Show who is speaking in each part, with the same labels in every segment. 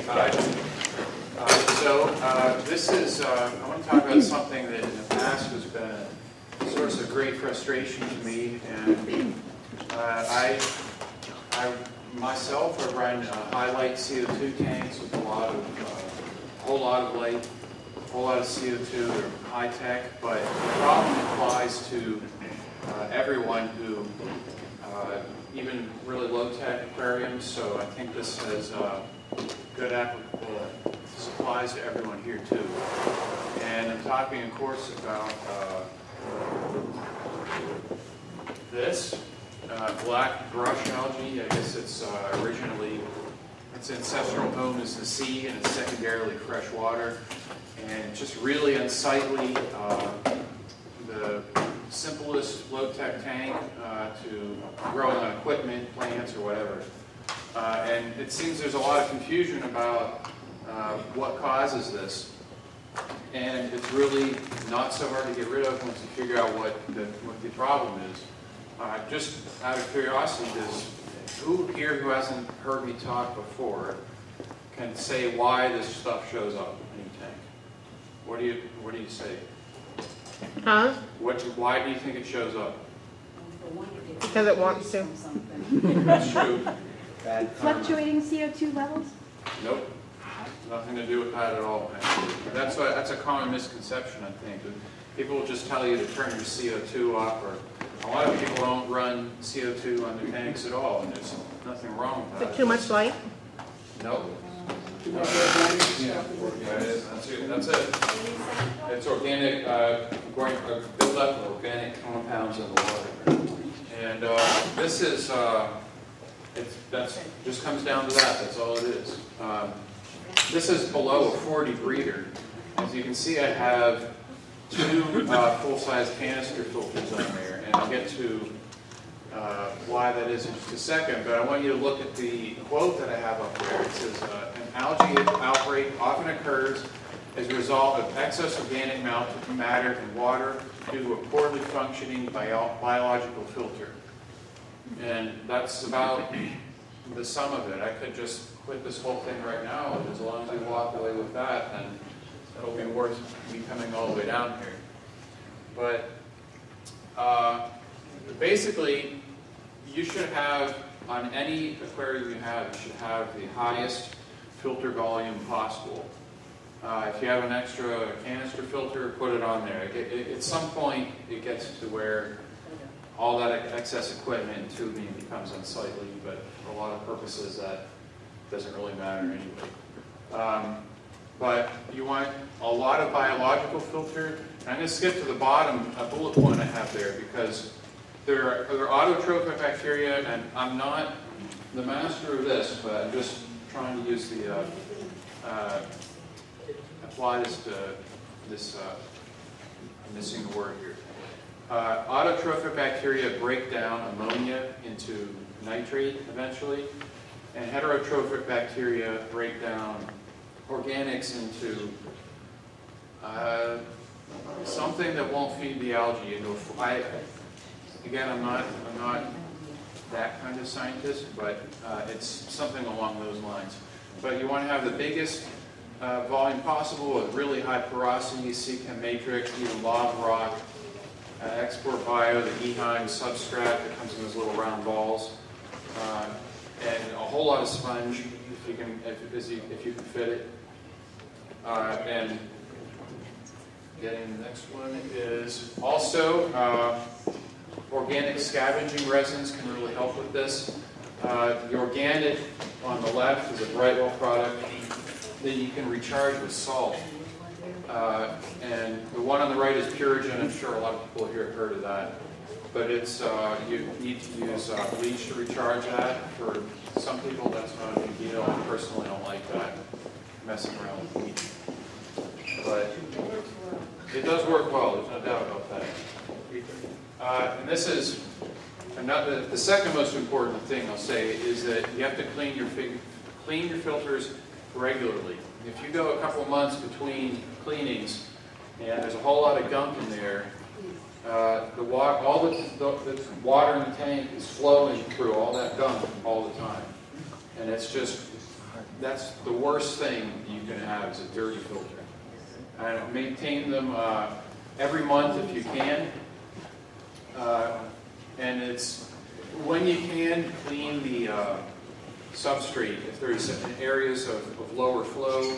Speaker 1: Hi. This is, I want to talk about something that in the past has been a source of great frustration to me, and I myself have run high-light CO2 tanks with a whole lot of light, a whole lot of CO2. They're high-tech, but the problem applies to everyone who, even really low-tech aquariums, so I think this has good applicable supplies to everyone here too. And I'm talking, of course, about this black brush algae. I guess it's originally, its ancestral home is the sea, and it's secondarily fresh water. And it's just really unsightly. The simplest low-tech tank to growing on equipment, plants, or whatever. And it seems there's a lot of confusion about what causes this. And it's really not so hard to get rid of once you figure out what the problem is. Just out of curiosity, who here who hasn't heard me talk before can say why this stuff shows up in your tank? What do you say?
Speaker 2: Huh?
Speaker 1: Why do you think it shows up?
Speaker 2: Because it wants to.
Speaker 1: That's true.
Speaker 3: Fluctuating CO2 levels?
Speaker 1: Nope. Nothing to do with that at all. That's a common misconception, I think. People will just tell you to turn your CO2 up, or a lot of people don't run CO2 on their tanks at all, and there's nothing wrong with
Speaker 2: Is
Speaker 1: that.
Speaker 2: it too much light?
Speaker 1: Nope. Yeah, that's it. It's organic, build up of organic compounds in the water. And this is, that's just comes down to that. That's all it is. This is below a 40 breeder. As you can see, I have two full-size canister filters on there, and I'll get to why that is in just a second. But I want you to look at the quote that I have up there. It says, an algae outbreak often occurs as a result of excess organic matter in water due to a poorly functioning biological filter. And that's about the sum of it. I could just quit this whole thing right now, and as long as we walk away with that, then it'll be worth me coming all the way down here. But basically, you should have, on any aquarium you should have the highest filter volume possible. If you have an extra canister filter, put it on there. At some point, it gets to where all that excess equipment and tubing becomes unsightly, but for a lot of purposes that doesn't really matter anyway. But you want a lot of biological filter. I'm going to skip to the bottom, a bullet point I have there, because there are autotrophic bacteria, and I'm not the master of this, but I'm just trying to use the, apply this to this, I'm missing the word here. Autotrophic bacteria break down ammonia into nitrate eventually, and heterotrophic bacteria break down organics into something that won't feed the algae into again, I'm not that kind of scientist, but it's something along those lines. But you want to have the biggest volume possible with really high porosity, Seachem matrix, even lava rock, export bio, the Eheim substrate that comes in those little round balls, and a whole lot of sponge if you can fit it. And getting the next one is also organic scavenging resins can really help with this. The organic on the left is a Brightwell product that you can recharge with salt. And the one on the right is Purigen. I'm sure a lot of people here have heard of that. But it's you need to use bleach to recharge that. For some people, that's not a big deal. I personally don't like that, messing around with bleach. But it does work well. There's no doubt about that. And this is another. The second most important thing I'll say is that you have to clean your filters regularly. If you go a couple of months between cleanings and there's a whole lot of gunk in there, the water in the tank is flowing through all that gunk all the time, and it's just that's the worst thing you can have is a dirty filter. And maintain them every month if you can. And it's, when you can, clean the substrate. If there's areas of lower flow,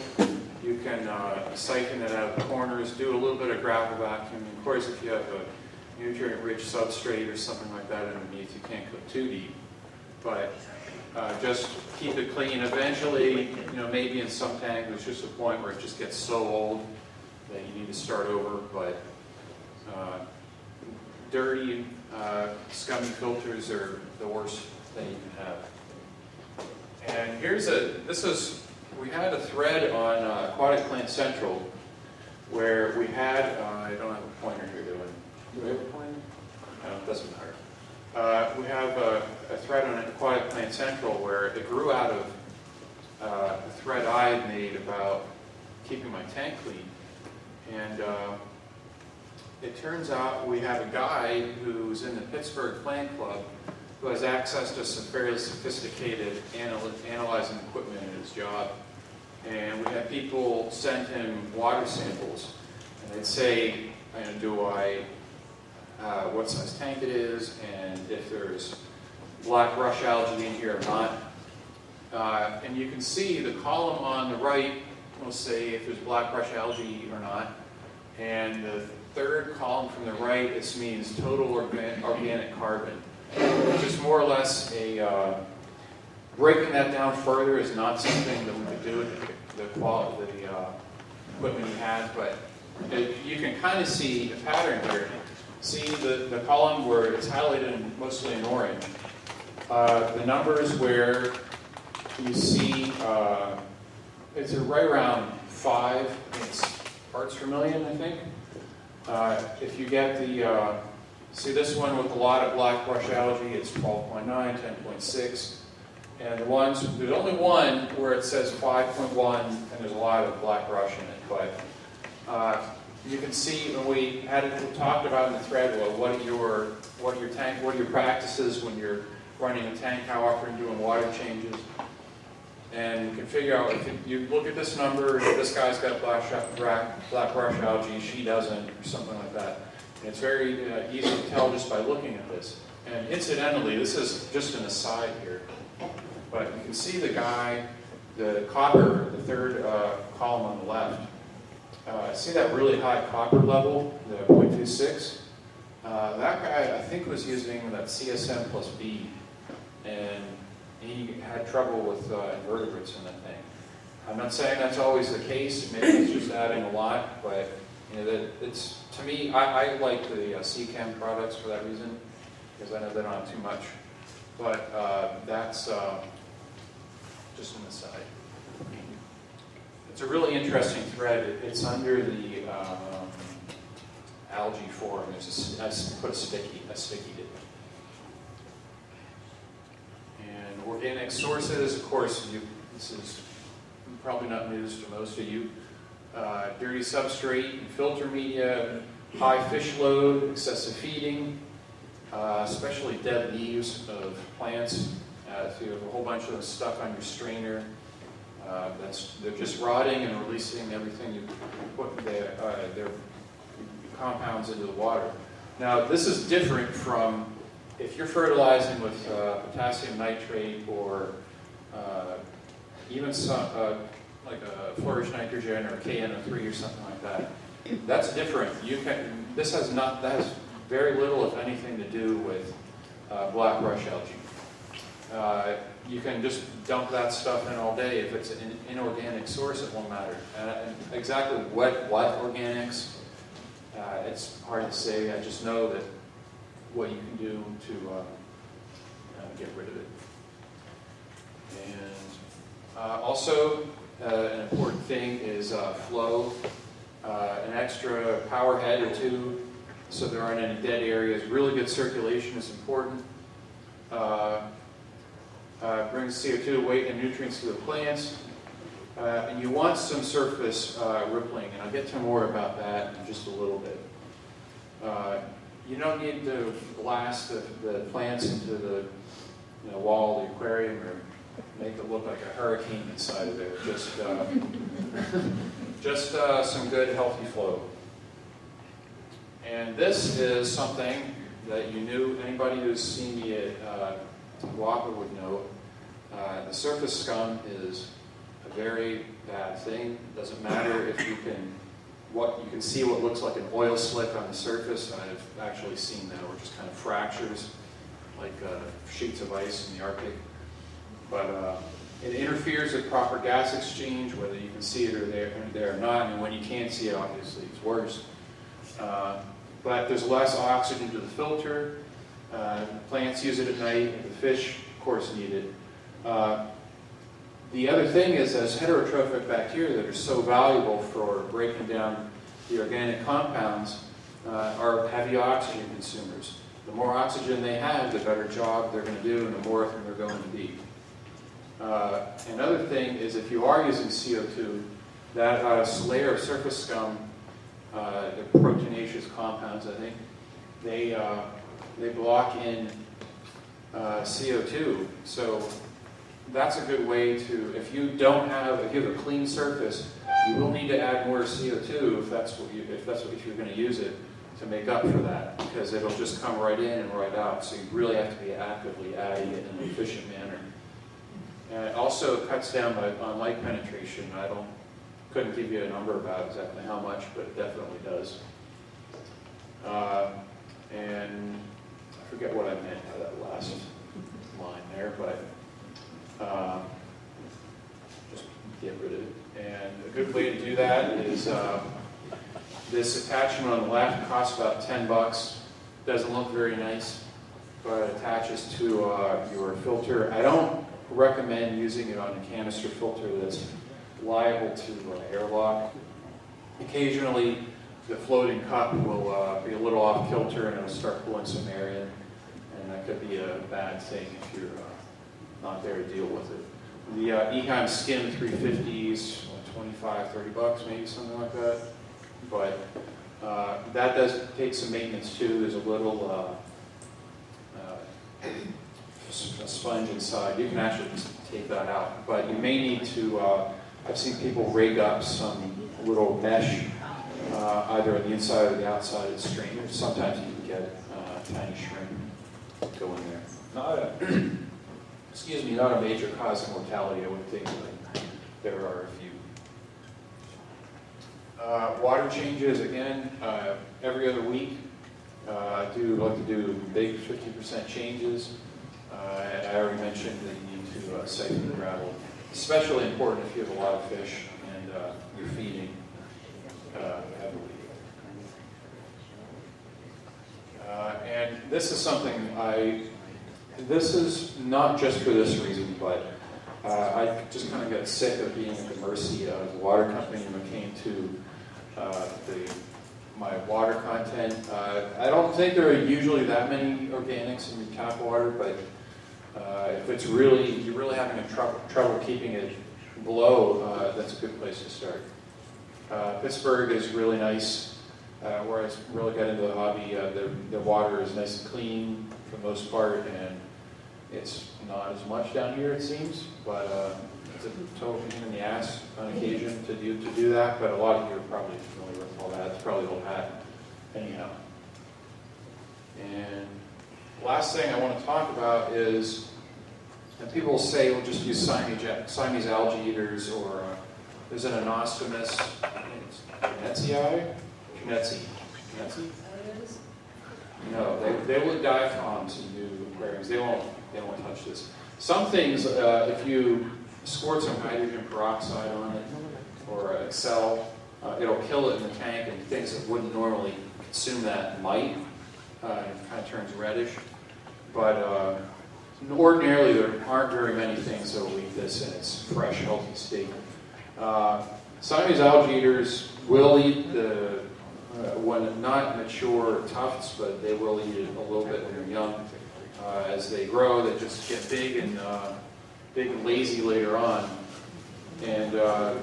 Speaker 1: you can siphon it out of the corners, do a little bit of gravel vacuum. Of course, if you have a nutrient-rich substrate or something like that underneath, you can't go too deep. But just keep it clean. Eventually, maybe in some tanks, there's just a point where it just gets so old that you need to start over. But dirty, scummy filters are the worst that you can have. And we had a thread on Aquatic Plant Central where we had, I don't have a pointer here, do we have a pointer? No, it doesn't matter. We have a thread on Aquatic Plant Central where it grew out of a thread I had made about keeping my tank clean. And it turns out we have a guy who's in the Pittsburgh Plant Club who has access to some fairly sophisticated analyzing equipment in his job. And we had people send him water samples. And they'd say, what size tank it is, and if there's black brush algae in here or not. And you can see the column on the right will say if there's black brush algae or not. And the third column from the right, this means total organic carbon, which is more or less a, breaking that down further is not something that we could do with the equipment we had, but you can kind of see the pattern here. See the column where it's highlighted mostly in orange. The numbers where you see it's right around 5 parts per million, I think. If you get the, see this one with a lot of black brush algae, it's 12.9, 10.6. And there's only one where it says 5.1, and there's a lot of black brush in it. But you can see when we talked about in the thread, well, what are your practices when you're running a tank, how often you're doing water changes. And you can figure out, if you look at this number, if this guy's got black brush algae, she doesn't, or something like that. And it's very easy to tell just by looking at this. And incidentally, this is just an aside here, but you can see the guy, the copper, the third column on the left. See that really high copper level, the 0.26? That guy, I think, was using that CSM plus B, and he had trouble with invertebrates in that thing. I'm not saying that's always the case. Maybe he's just adding a lot, but it's, to me, I like the CCAM products for that reason, because I know they don't have too much. But that's just an aside. It's a really interesting thread. It's under the algae forum. I put a sticky did. And organic sources, of course, this is probably not news to most of you. Dirty substrate and filter media, high fish load, excessive feeding, especially dead leaves of plants. If you have a whole bunch of them stuck on your strainer, they're just rotting and releasing everything you put their compounds into the water. Now, this is different from if you're fertilizing with potassium nitrate or even some like a flourish nitrogen or KNO3 or something like that. That's different. That has very little, if anything, to do with black brush algae. You can just dump that stuff in all day. If it's an inorganic source, it won't matter. And exactly what organics, it's hard to say. I just know that what you can do to get rid of it. And also, an important thing is flow. An extra power head or two, so there aren't any dead areas. Really good circulation is important. Brings CO2, weight, and nutrients to the plants. And you want some surface rippling, and I'll get to more about that in just a little bit. You don't need to blast the plants into the wall of the aquarium or make it look like a hurricane inside of there. Just some good healthy flow. And this is something that you knew, anybody who's seen me at Waka would know. The surface scum is a very bad thing. It doesn't matter if you can see what looks like an oil slick on the surface. I've actually seen that, or just kind of fractures, like sheets of ice in the Arctic. But it interferes with proper gas exchange, whether you can see it or there or not. And when you can't see it, obviously it's worse. But there's less oxygen to the filter. Plants use it at night, and the fish, of course, need it. The other thing is those heterotrophic bacteria that are so valuable for breaking down the organic compounds are heavy oxygen consumers. The more oxygen they have, the better job they're going to do, and the more they're going to be. Another thing is if you are using CO2, that layer of surface scum, the proteinaceous compounds, I think, they block in CO2. So that's a good way to, if you have a clean surface, you will need to add more CO2 if you're going to use it to make up for that, because it'll just come right in and right out. So you really have to be actively adding it in an efficient manner. And it also cuts down on light penetration. Couldn't give you a number about exactly how much, but it definitely does. And I forget what I meant by that last line there, but just get rid of it. And a good way to do that is this attachment on the left costs about $10. Doesn't look very nice, but it attaches to your filter. I don't recommend using it on a canister filter that's liable to airlock. Occasionally, the floating cup will be a little off kilter and it'll start pulling some air in, and that could be a bad thing if you're not there to deal with it. The Eheim Skim 350s, $25-30 maybe, something like that. But that does take some maintenance too. There's a little a sponge inside. You can actually just take that out, but you may need to. I've seen people rig up some little mesh, either on the inside or the outside of the stream. Sometimes you can get tiny shrimp go in there. Not a major cause of mortality, I would think, but there are a few. Water changes, again, every other week. I do like to do big 50% changes. And I already mentioned that you need to siphon the gravel. Especially important if you have a lot of fish and you're feeding heavily. And this is something this is not just for this reason, but I just kind of got sick of being at the mercy of the water company when it came to my water content. I don't think there are usually that many organics in your tap water, but if you're really having trouble keeping it below, that's a good place to start. Pittsburgh is really nice. Where I really got into the hobby, the water is nice and clean for the most part, and it's not as much down here, it seems, but it's a total pain in the ass on occasion to do that, but a lot of you are probably familiar with all that. It's probably old hat anyhow. And last thing I want to talk about is, and people will say, we'll just use Siamese algae eaters, or there's an anostomus, Knetzi? No, they will diatoms in new aquariums. They won't touch this. Some things, if you squirt some hydrogen peroxide on it, or Excel, it'll kill it in the tank, and things that wouldn't normally consume that might. It kind of turns reddish. But ordinarily, there aren't very many things that will eat this in its fresh, healthy state. Siamese algae eaters will eat when not mature tufts, but they will eat it a little bit when they're young. As they grow, they just get big and lazy later on, and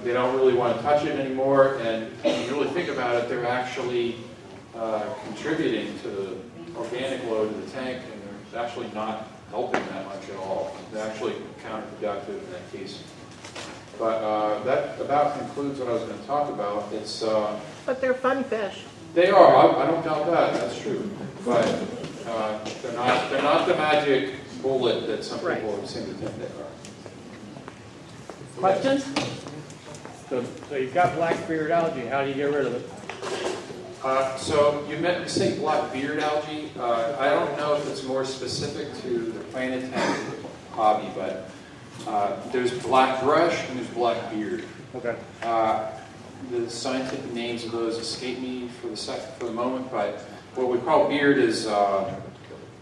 Speaker 1: they don't really want to touch it anymore. And when you really think about it, they're actually contributing to the organic load of the tank, and they're actually not helping that much at all. It's actually counterproductive in that case. But that about concludes what I was going to talk about. It's
Speaker 2: But they're fun fish.
Speaker 1: they are. I don't doubt that. That's true. But they're not. They're not the magic bullet that some people seem to think they are.
Speaker 4: Questions? So you've got black-beard algae. How do you get rid of it?
Speaker 1: So you meant to say black-beard algae. I don't know if it's more specific to the planet tank hobby, but there's black brush and there's black-beard.
Speaker 4: Okay.
Speaker 1: The scientific names of those escape me for the moment, but what we call beard is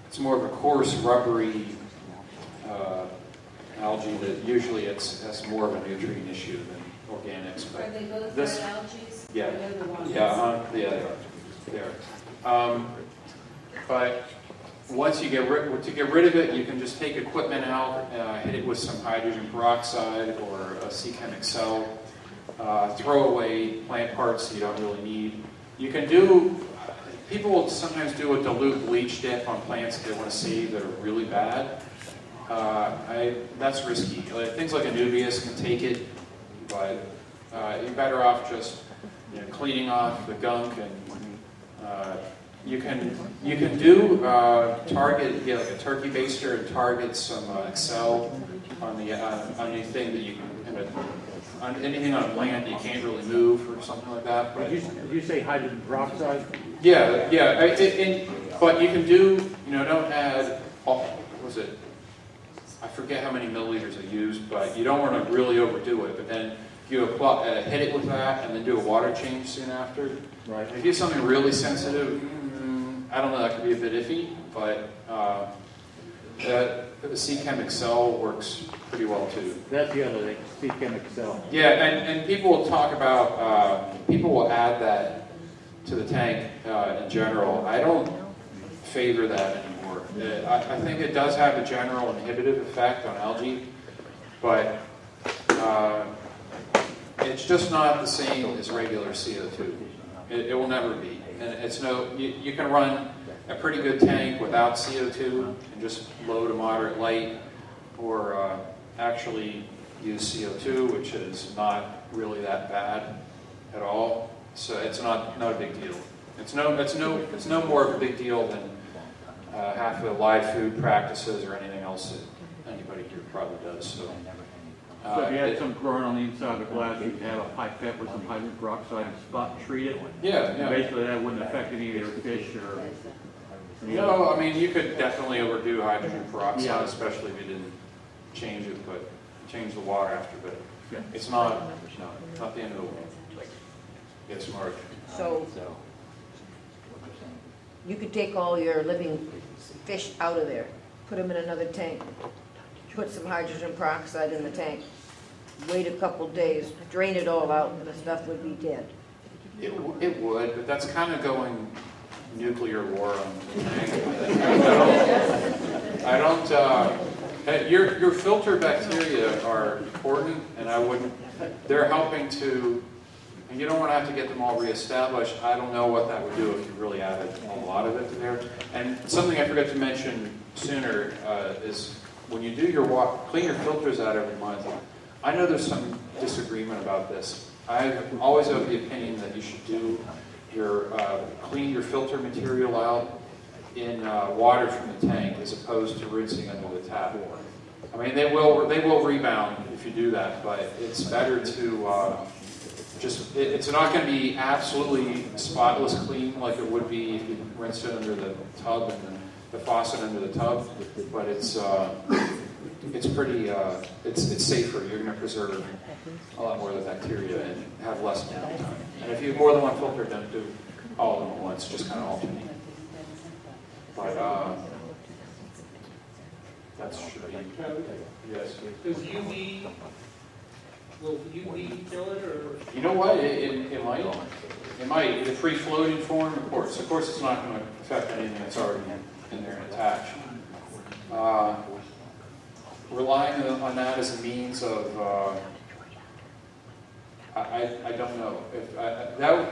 Speaker 1: it's more of a coarse, rubbery algae that usually has more of a nutrient issue than organics. But
Speaker 5: are they both
Speaker 1: this,
Speaker 5: red algae?
Speaker 1: yeah,
Speaker 5: They're the ones.
Speaker 1: yeah, they are. But once you get rid of it, you can just take equipment out, hit it with some hydrogen peroxide or a Chem Excel, throw away plant parts that you don't really need. You can do. People will sometimes do a dilute bleach dip on plants that they want to save that are really bad. That's risky. Things like Anubias can take it, but you're better off just cleaning off the gunk, and you can do target like a turkey baster and target some Excel on anything that you can on anything on a plant that you can't really move or something like that. But
Speaker 4: Did you say hydrogen peroxide?
Speaker 1: yeah. But you can do don't add. Was it? I forget how many milliliters I used, but you don't want to really overdo it. But then you hit it with that, and then do a water change soon after.
Speaker 4: Right.
Speaker 1: If you have something really sensitive, I don't know, that could be a bit iffy, but the Chem Excel works pretty well too.
Speaker 4: That's the other thing, Chem Excel.
Speaker 1: Yeah, and people will talk about, people will add that to the tank in general. I don't favor that anymore. I think it does have a general inhibitive effect on algae, but it's just not the same as regular CO2. It will never be. And it's you can run a pretty good tank without CO2 and just low to moderate light, or actually use CO2, which is not really that bad at all. So it's not a big deal. It's no more of a big deal than half the live food practices or anything else that anybody here probably does. So
Speaker 4: if you had some growing on the inside of the glass, you could have a pipette with some hydrogen peroxide and spot treat it.
Speaker 1: Yeah.
Speaker 4: Basically, that wouldn't affect any of your fish or.
Speaker 1: No, I mean you could definitely overdo hydrogen peroxide,
Speaker 4: Yeah.
Speaker 1: especially if you didn't change it, but change the water after. But
Speaker 4: Yeah.
Speaker 1: it's not the end of the world. Get smart.
Speaker 6: So you could take all your living fish out of there, put them in another tank, put some hydrogen peroxide in the tank, wait a couple days, drain it all out, and the stuff would be dead.
Speaker 1: It would, but that's kind of going nuclear war on the tank. I don't. Your filter bacteria are important, and they're helping to. And you don't want to have to get them all reestablished. I don't know what that would do if you really added a lot of it to there. And something I forgot to mention sooner is when you do clean your filters out every month. I know there's some disagreement about this. I'm always of the opinion that you should do clean your filter material out in water from the tank as opposed to rinsing under the tap. I mean, they will rebound if you do that, but it's better to it's not going to be absolutely spotless clean like it would be if you rinsed it under the tub and the faucet under the tub, but it's pretty it's safer. You're going to preserve a lot more of the bacteria and have less downtime. And if you have more than one filter, don't do all of them at once. Just kind of alternate. But that should be yes.
Speaker 7: Does UV, will UV kill it, or?
Speaker 1: You know what? It might. It might. The free floating form, of course. Of course, it's not going to affect anything that's already in there and attached. Relying on that as a means of, I don't know.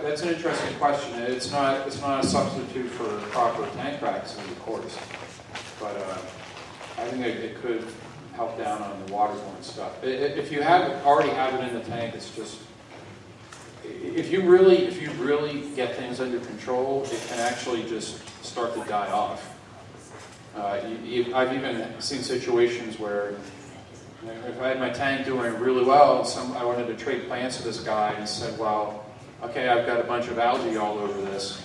Speaker 1: That's an interesting question. It's not a substitute for proper tank practices, of course. But I think it could help down on the waterborne stuff. If you already have it in the tank, it's just, if you really get things under control, it can actually just start to die off. I've even seen situations where, if I had my tank doing really well, and I wanted to trade plants with this guy, and said, well, okay, I've got a bunch of algae all over this.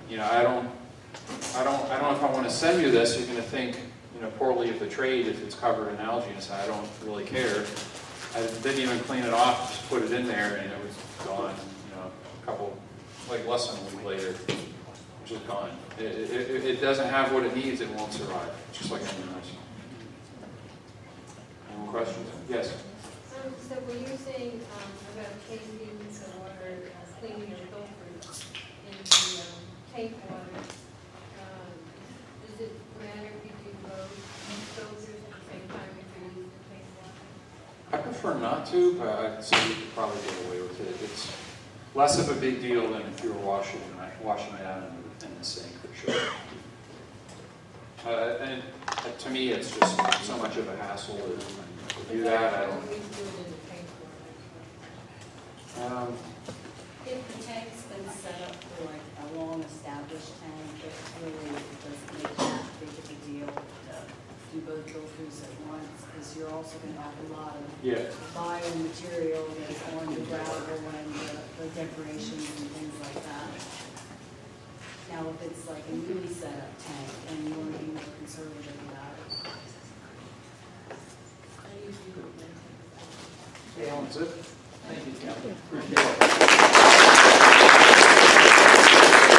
Speaker 1: You know, I don't know if I want to send you this. You're going to think, you know, poorly of the trade if it's covered in algae. And I said, I don't really care. I didn't even clean it off, just put it in there, and it was gone. You know, less than a week later, just gone. It doesn't have what it needs. It won't survive, just like anything else. Any more questions? Yes.
Speaker 5: So were you saying about changing the water, cleaning your filters in the tank water? Does it matter if you do both filters at the same time if you're using the tank water?
Speaker 1: I prefer not to, but I'd say you could probably get away with it. It's less of a big deal than if you were washing it out in the sink, for sure. And to me, it's just so much of a hassle to do that. I don't.
Speaker 5: Always do it in the tank water.
Speaker 8: If the tank's been set up for like a long established tank, it really doesn't make that big of a deal to do both filters at once, because you're also going to have a lot of biomaterial that's on the gravel and the decorations and things like that. Now, if it's like a newly set up tank, then you want to be more conservative about it.
Speaker 5: I usually do it in the tank.
Speaker 1: That's it.
Speaker 7: Thank you.
Speaker 1: Appreciate it.